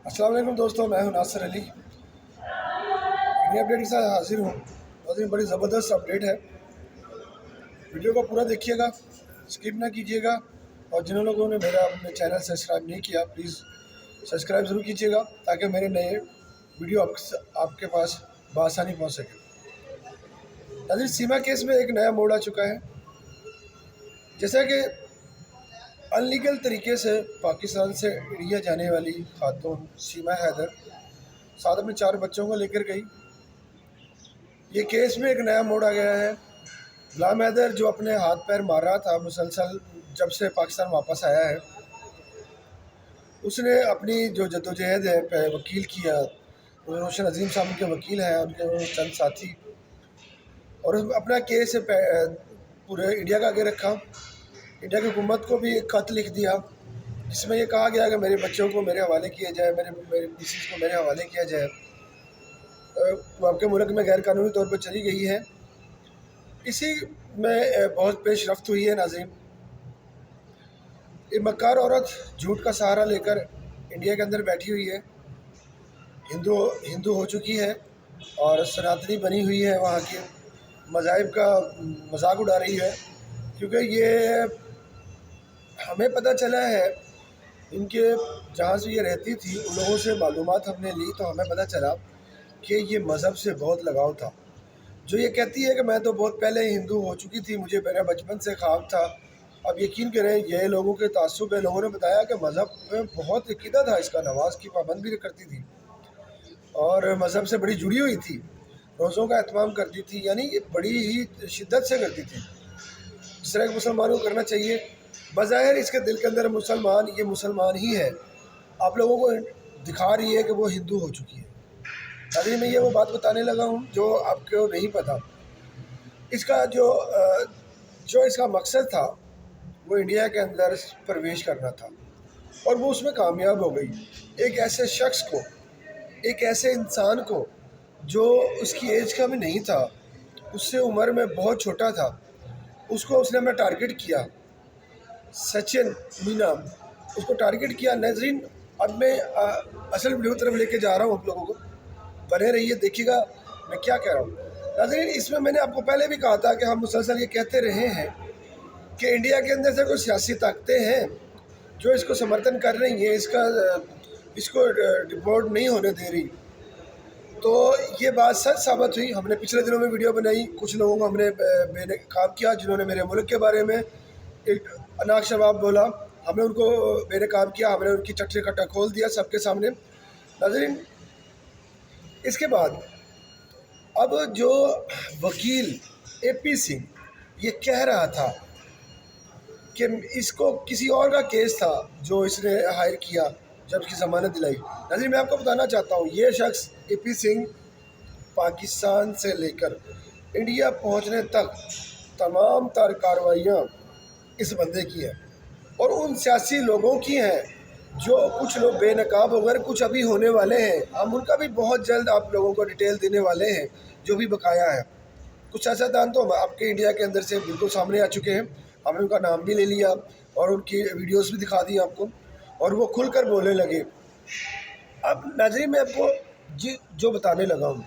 अस्सलाम वालेकुम दोस्तों, मैं हूं नासिर अली। नई अपडेट के साथ हाजिर हूं। बहुत ही बड़ी ज़बरदस्त अपडेट है। वीडियो को पूरा देखिएगा, स्किप ना कीजिएगा। और जिन लोगों ने मेरा अपने चैनल सब्सक्राइब नहीं किया, प्लीज़ सब्सक्राइब ज़रूर कीजिएगा ताकि मेरे नए वीडियो आपके पास बआसानी पहुँच सके। नाज़रीन, सीमा केस में एक नया मोड़ आ चुका है। जैसा कि अनलीगल तरीके से पाकिस्तान से इंडिया जाने वाली खातून सीमा हैदर साथ अपने 4 बच्चों को लेकर गई। ये केस में एक नया मोड़ आ गया है। गुलाम हैदर जो अपने हाथ पैर मार रहा था मुसलसल जब से पाकिस्तान वापस आया है, उसने अपनी जो जद्दोजहद है वकील किया। रोशन अजीम साहब उनके वकील हैं, उनके चंद साथी, और अपना केस पूरे इंडिया का आगे रखा। इंडिया की हुकूमत को भी एक खत लिख दिया जिसमें ये कहा गया कि मेरे बच्चों को मेरे हवाले किया जाए, मेरे मिसेस को मेरे हवाले किया जाए। वो आपके मुल्क में गैर कानूनी तौर पर चली गई है। इसी में बहुत पेशरफ्त हुई है। नाज़रीन, ये मक्कार औरत झूठ का सहारा लेकर इंडिया के अंदर बैठी हुई है। हिंदू हिंदू हो चुकी है और सनातनी बनी हुई है। वहाँ के मज़ाहिब का मजाक उड़ा रही है, क्योंकि ये हमें पता चला है इनके जहाँ से ये रहती थी उन लोगों से मालूमात हमने ली, तो हमें पता चला कि ये मज़हब से बहुत लगाव था। जो ये कहती है कि मैं तो बहुत पहले हिंदू हो चुकी थी, मुझे मेरा बचपन से ख्वाब था। अब यकीन करें, ये लोगों के तासुब है। लोगों ने बताया कि मज़हब में बहुत अकीदा था इसका, नमाज की पाबंद भी करती थी और मज़हब से बड़ी जुड़ी हुई थी, रोज़ों का एहतमाम करती थी, यानी ये बड़ी ही शिद्दत से करती थी, जिस तरह के मुसलमानों को करना चाहिए। बज़ाहिर इसके दिल के अंदर मुसलमान, ये मुसलमान ही है। आप लोगों को दिखा रही है कि वो हिंदू हो चुकी है। अभी मैं ये वो बात बताने लगा हूँ जो आपको नहीं पता। इसका जो इसका मकसद था वो इंडिया के अंदर प्रवेश करना था, और वो उसमें कामयाब हो गई। एक ऐसे शख्स को, एक ऐसे इंसान को जो उसकी एज का भी नहीं था, उससे उम्र में बहुत छोटा था, उसको उसने अपना टारगेट किया। सचिन मीना, उसको टारगेट किया। नाज़रीन, अब मैं असल वीडियो की तरफ लेके जा रहा हूँ आप लोगों को, बने रहिए, देखिएगा मैं क्या कह रहा हूँ। नाज़रीन, इसमें मैंने आपको पहले भी कहा था कि हम मुसलसल ये कहते रहे हैं कि इंडिया के अंदर से कुछ सियासी ताकतें हैं जो इसको समर्थन कर रही हैं, इसको डिपोर्ट नहीं होने दे रही। तो ये बात सच साबित हुई। हमने पिछले दिनों में वीडियो बनाई, कुछ लोगों को हमने बेनकाब किया जिन्होंने मेरे मुल्क के बारे में एक अनाक शबाब बोला। हमने उनको बेनकाब किया, हमने उनकी चटनी कट्टा खोल दिया सबके सामने। नाज़रीन, इसके बाद अब जो वकील AP सिंह ये कह रहा था कि इसको किसी और का केस था जो इसने हायर किया जब इसकी ज़मानत दिलाई। नाज़रीन, मैं आपको बताना चाहता हूँ, ये शख्स AP सिंह पाकिस्तान से लेकर इंडिया पहुँचने तक तमाम तर कार्रवाइयाँ इस बंदे की हैं, और उन सियासी लोगों की हैं जो कुछ लोग बेनकाब हो गए, कुछ अभी होने वाले हैं। हम उनका भी बहुत जल्द आप लोगों को डिटेल देने वाले हैं जो भी बकाया है। कुछ सियासतदान तो आपके इंडिया के अंदर से बिल्कुल सामने आ चुके हैं, हमने उनका नाम भी ले लिया और उनकी वीडियोस भी दिखा दी आपको, और वो खुलकर बोलने लगे। अब नाज़रीन, मैं आपको जो बताने लगा हूँ,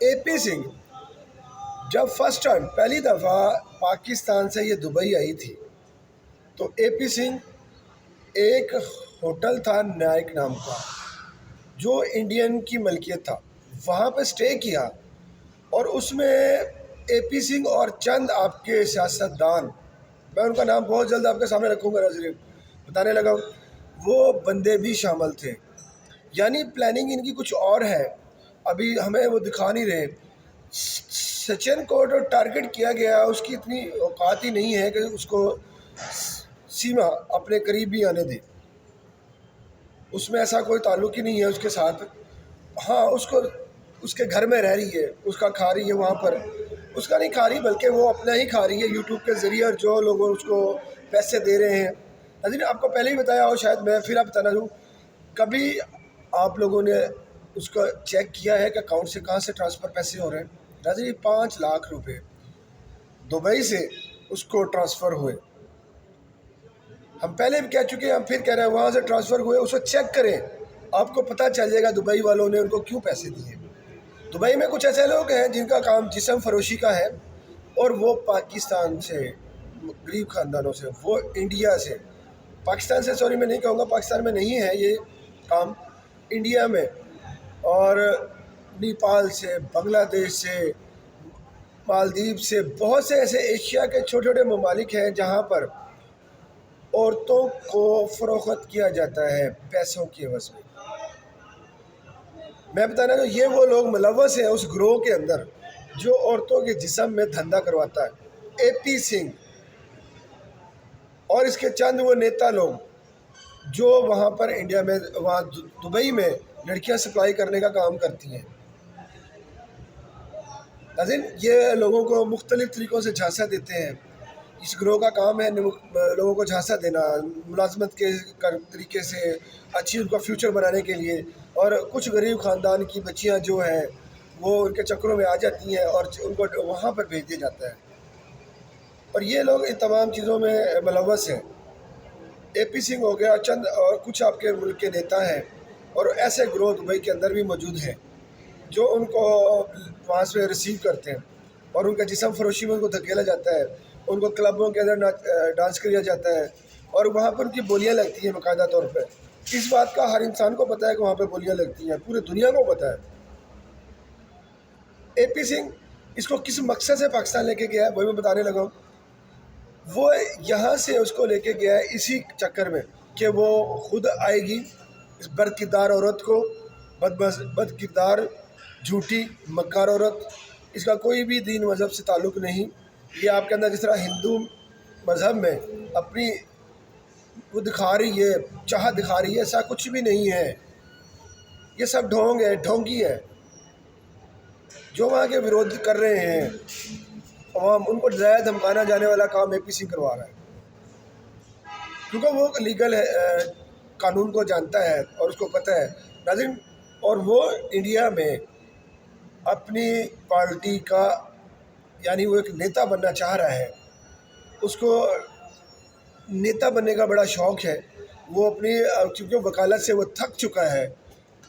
AP सिंह जब फर्स्ट टाइम पहली दफ़ा पाकिस्तान से ये दुबई आई थी, तो AP सिंह एक होटल था नायक नाम का जो इंडियन की मलकियत था, वहाँ पे स्टे किया, और उसमें AP सिंह और चंद आपके सियासतदान, मैं उनका नाम बहुत जल्द आपके सामने रखूँगा, नाज़रीन बताने लगा हूँ, वो बंदे भी शामिल थे। यानी प्लानिंग इनकी कुछ और है, अभी हमें वो दिखा नहीं रहे। सचिन को जो टारगेट किया गया, उसकी इतनी औकात ही नहीं है कि उसको सीमा अपने करीब भी आने दे। उसमें ऐसा कोई ताल्लुक़ ही नहीं है उसके साथ। हाँ, उसको उसके घर में रह रही है, उसका खा रही है वहाँ पर, उसका नहीं खा रही बल्कि वो अपना ही खा रही है यूट्यूब के ज़रिए, और जो लोग उसको पैसे दे रहे हैं। नाज़रीन, आपको पहले ही बताया हो शायद, मैं फिर आप बताना दूँ, कभी आप लोगों ने उसका चेक किया है कि अकाउंट से कहाँ से ट्रांसफ़र पैसे हो रहे हैं? नाज़रीन, 5 लाख रुपए दुबई से उसको ट्रांसफ़र हुए। हम पहले भी कह चुके हैं, हम फिर कह रहे हैं, वहाँ से ट्रांसफ़र हुए, उसको चेक करें। आपको पता चल जाएगा दुबई वालों ने उनको क्यों पैसे दिए। दुबई में कुछ ऐसे लोग हैं जिनका काम जिस्म फरोशी का है, और वो पाकिस्तान से, गरीब ख़ानदानों से, वो इंडिया से, पाकिस्तान से, सॉरी मैं नहीं कहूँगा, पाकिस्तान में नहीं है ये काम, इंडिया में और नेपाल से, बांग्लादेश से, मालदीव से, बहुत से ऐसे एशिया के छोटे छोटे ममालिक हैं जहाँ पर औरतों को फ़रोख्त किया जाता है पैसों की एवज़ में। मैं बताना तो ये वो लोग मुलव्वस हैं उस ग्रोह के अंदर जो औरतों के जिस्म में धंधा करवाता है। AP सिंह और इसके चंद वो नेता लोग जो वहाँ पर इंडिया में, वहाँ दुबई में लड़कियाँ सप्लाई करने का काम करती हैं। नाज़रीन, ये लोगों को मुख्तलिफ़ तरीक़ों से झांसा देते हैं। इस ग्रोह का काम है लोगों को झांसा देना, मुलाजमत के तरीके से अच्छी उनका फ्यूचर बनाने के लिए, और कुछ गरीब ख़ानदान की बच्चियां जो हैं वो उनके चक्करों में आ जाती हैं और उनको वहाँ पर भेज दिया जाता है। और ये लोग इन तमाम चीज़ों में मुलव्वस हैं। AP सिंह हो गया, चंद और कुछ आपके मुल्क के नेता हैं, और ऐसे ग्रोह दुबई के अंदर भी मौजूद हैं जो उनको वहाँ से रिसीव करते हैं और उनका जिस्म फरोशी में उनको धकेला जाता है, उनको क्लबों के अंदर डांस किया जाता है और वहाँ पर उनकी बोलियाँ लगती हैं बाकायदा तौर पर। इस बात का हर इंसान को पता है कि वहाँ पर बोलियाँ लगती हैं, पूरी दुनिया को पता है। AP सिंह इसको किस मकसद से पाकिस्तान लेके गया है वही मैं बताने लगा हूँ। वो यहाँ से उसको लेके गया है इसी चक्कर में कि वो खुद आएगी इस बदकिरदार औरत को, बदकिरदार झूठी मक्कार औरत, इसका कोई भी दीन मज़हब से ताल्लुक़ नहीं। ये आपके अंदर जिस तरह हिंदू मज़हब में अपनी वो दिखा रही है, चाह दिखा रही है, ऐसा कुछ भी नहीं है। ये सब ढोंग है, ढोंगी है। जो वहाँ के विरोध कर रहे हैं अवाम, उनको डराया धमकाना जाने वाला काम AP सिंह करवा रहा है, क्योंकि वो लीगल है, कानून को जानता है और उसको पता है नाज़रीन। और वो इंडिया में अपनी पार्टी का, यानी वो एक नेता बनना चाह रहा है, उसको नेता बनने का बड़ा शौक़ है। वो अपनी, क्योंकि वकालत से वो थक चुका है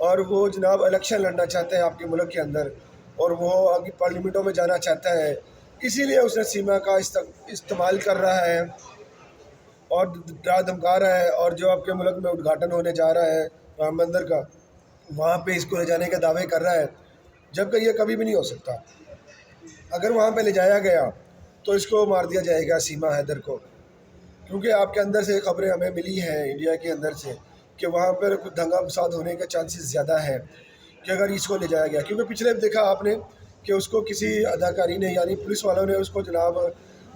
और वो जनाब इलेक्शन लड़ना चाहता है आपके मुल्क के अंदर, और वो आगे पार्लियामेंटों में जाना चाहता है, इसीलिए उसने सीमा का इस्तेमाल कर रहा है और डरा धमका रहा है। और जो आपके मुल्क में उद्घाटन होने जा रहा है राम मंदिर का, वहाँ पे इसको ले जाने के दावे कर रहा है, जबकि ये कभी भी नहीं हो सकता। अगर वहाँ पे ले जाया गया तो इसको मार दिया जाएगा, सीमा हैदर को, क्योंकि आपके अंदर से खबरें हमें मिली हैं इंडिया के अंदर से कि वहाँ पर कुछ दंगा फसाद होने के चांसेस ज़्यादा हैं कि अगर इसको ले जाया गया। क्योंकि पिछले देखा आपने कि उसको किसी अदाकारी ने, यानी पुलिस वालों ने उसको जनाब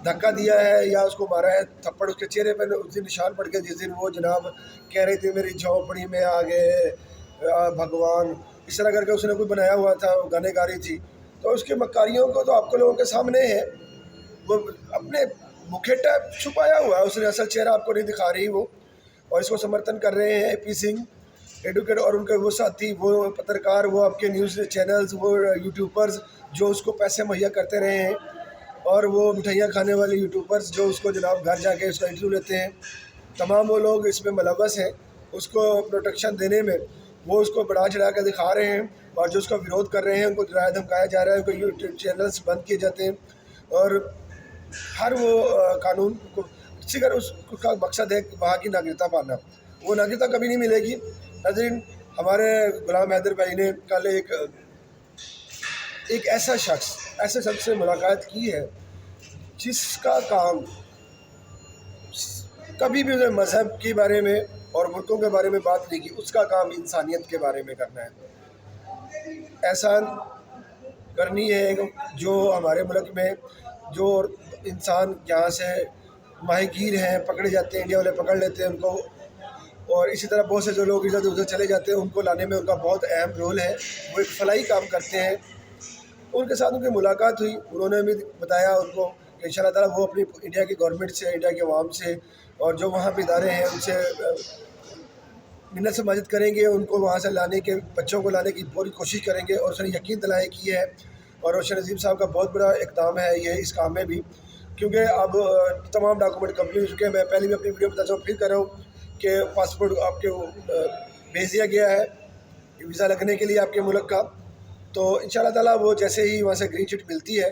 धक्का दिया है या उसको मारा है थप्पड़, उसके चेहरे पर उस दिन निशान पड़ गए जिस दिन वो जनाब कह रहे थे मेरी झोंपड़ी में आ गए भगवान, इस तरह करके उसने कोई बनाया हुआ था, गाने गा रही थी। तो उसके मक्कारियों को तो आपको लोगों के सामने है, वो अपने मुखेटा छुपाया हुआ है, उसने असल चेहरा आपको नहीं दिखा रही वो, और इसको समर्थन कर रहे हैं AP सिंह एडवोकेट और उनके वो साथी, वो पत्रकार, वो आपके न्यूज़ चैनल्स, वो यूट्यूबर्स जो उसको पैसे मुहैया करते रहे हैं, और वो मिठाइयाँ खाने वाले यूट्यूबर्स जो उसको जनाब घर जाके उसका इंटरव्यू लेते हैं, तमाम वो लोग इसमें मुलव्वस हैं उसको प्रोटेक्शन देने में। वो उसको बढ़ा चढ़ा कर दिखा रहे हैं और जो उसका विरोध कर रहे हैं उनको डराया धमकाया जा रहा है, उनको यूट्यूब चैनल्स बंद किए जाते हैं, और हर वो कानून को सिर्फ उसका मकसद है वहाँ की नागरिकता पाना। वो नागरिकता कभी नहीं मिलेगी। नाज़रीन, हमारे गुलाम हैदर भाई ने कल एक ऐसे शख्स से मुलाकात की है जिसका काम कभी भी उसने मज़हब के बारे में और मुल्कों के बारे में बात नहीं की, उसका काम इंसानियत के बारे में करना है, एहसान करनी है। जो हमारे मुल्क में जो इंसान यहाँ से माहीगीर हैं पकड़े जाते हैं, इंडिया वाले पकड़ लेते हैं उनको, और इसी तरह बहुत से जो लोग इधर उधर चले जाते हैं उनको लाने में उनका बहुत अहम रोल है। वो एक फलाही काम करते हैं। उनके साथ उनकी मुलाकात हुई, उन्होंने भी बताया उनको कि इंशाअल्लाह ताला वो अपनी इंडिया की गवर्नमेंट से, इंडिया के अवाम से और जो वहाँ पे इदारे हैं उनसे मिन्नत से मदद करेंगे, उनको वहाँ से लाने के, बच्चों को लाने की पूरी कोशिश करेंगे। और उसने यकीन दिलाया कि है, और रोशन नज़ीम साहब का बहुत बड़ा इक़दाम है ये इस काम में भी, क्योंकि अब तमाम डॉक्यूमेंट कंप्लीट हो चुके हैं। मैं पहले भी अपनी वीडियो बताता हूँ, फिर कर रहा हूँ कि पासपोर्ट आपके भेज दिया गया है वीज़ा लगने के लिए आपके मुल्क का। तो इंशाल्लाह ताला वो जैसे ही वहाँ से ग्रीन चिट मिलती है,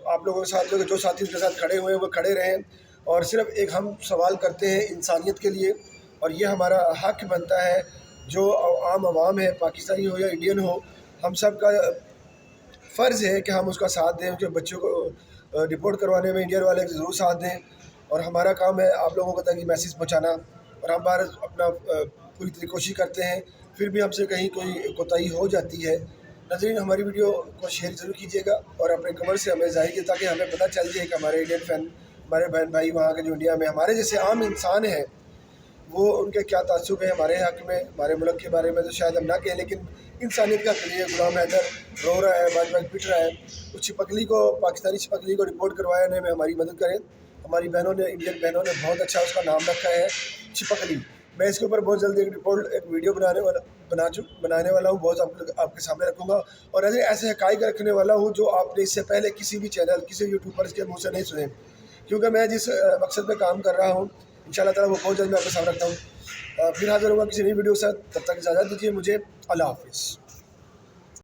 आप लोगों के साथ जो साथी उनके साथ खड़े हुए हैं वो खड़े रहें, और सिर्फ एक हम सवाल करते हैं इंसानियत के लिए, और ये हमारा हक बनता है जो आम आवाम है, पाकिस्तानी हो या इंडियन हो, हम सब का फ़र्ज़ है कि हम उसका साथ दें, उनके बच्चों को डिपोर्ट करवाने में इंडियन वाले ज़रूर साथ दें। और हमारा काम है आप लोगों को तक ये मैसेज पहुँचाना, और हम बार अपना पूरी तरह कोशिश करते हैं, फिर भी हमसे कहीं कोई कोताही हो जाती है। नाज़रीन, हमारी वीडियो को शेयर ज़रूर कीजिएगा और अपने कमेंट से हमें ज़ाहिर कीजिए, ताकि हमें पता चल जाए कि हमारे इंडियन फ़ैन, हमारे बहन भाई वहाँ के जो इंडिया में हमारे जैसे आम इंसान हैं, वो उनके क्या तासुब है हमारे हक़ में, हमारे मुल्क के बारे में तो शायद हम ना कहें, लेकिन इंसानियत का के लिए गुलाम हैदर रो रहा है, बाज बाज पिट रहा है। उस छिपकली को, पाकिस्तानी छिपकली को रिपोर्ट करवाने में हमारी मदद करें। हमारी बहनों ने, इंडियन बहनों ने बहुत अच्छा उसका नाम रखा है, छिपकली। मैं इसके ऊपर बहुत जल्दी एक वीडियो बनाने वाला हूँ, बहुत आपके सामने रखूँगा, और ऐसे हक़ाइक़ रखने वाला हूँ जो आपने इससे पहले किसी भी चैनल, किसी यूट्यूबर्स के मुँह से नहीं सुने। क्योंकि मैं जिस मकसद पे काम कर रहा हूँ, इंशाल्लाह ताला वो बहुत जल्द मैं आपके सामने रखता हूँ। फिर हाज़िर होगा किसी नई वीडियो के साथ, तब तक इजाज़त दीजिए मुझे। अल्लाह हाफ़िज़।